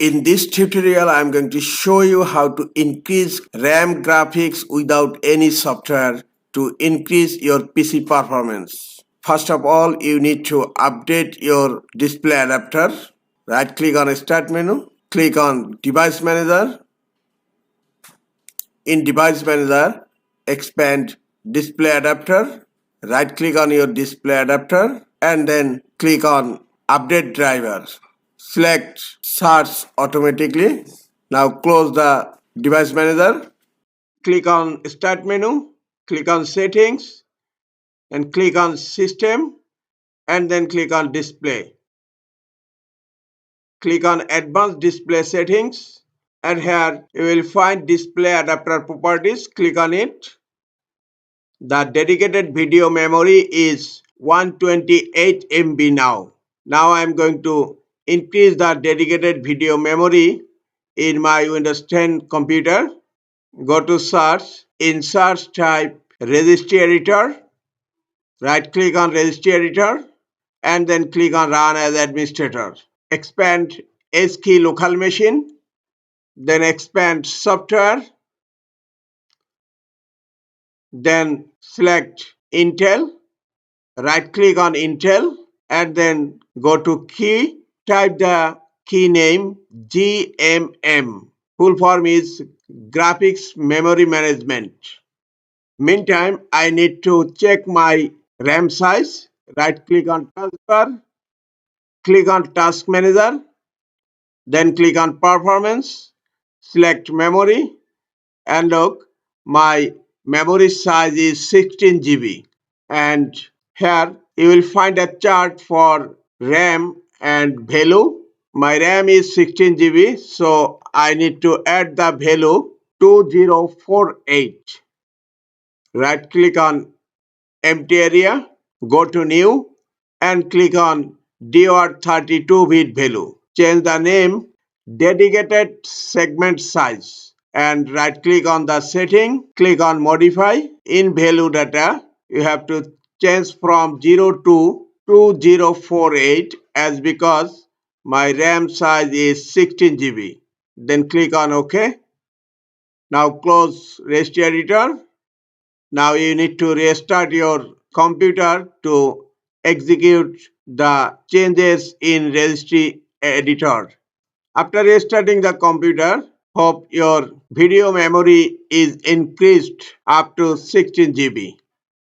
In this tutorial, I'm going to show you how to increase RAM graphics without any software to increase your PC performance. First of all, you need to update your display adapter. Right click on Start menu, click on Device Manager. In Device Manager, expand Display Adapter. Right click on your display adapter and then click on Update Driver. Select Search automatically. Now close the Device Manager. Click on Start menu, click on Settings and click on System and then click on Display. Click on Advanced Display Settings and here you will find Display Adapter Properties. Click on it. The dedicated video memory is 128 MB now. Now I am going to increase the dedicated video memory in my Windows 10 computer. Go to Search. In Search type Registry Editor. Right click on Registry Editor and then click on Run as Administrator. Expand HKey local machine. Then expand Software. Then select Intel. Right click on Intel and then go to Key. Type the key name GMM. Full form is Graphics Memory Management. Meantime, I need to check my RAM size. Right click on Taskbar, click on Task Manager, then click on Performance, select Memory, and look, my memory size is 16 GB. And here you will find a chart for RAM and value. My RAM is 16 GB, so I need to add the value 2048. Right click on empty area, go to new and click on Dword 32-bit value. Change the name Dedicated Segment Size and right click on the setting, click on modify. In value data, you have to change from 0 to 2048 as because my RAM size is 16 GB. Then click on OK. Now close Registry Editor. Now you need to restart your computer to execute the changes in Registry Editor. After restarting the computer, hope your video memory is increased up to 16 GB.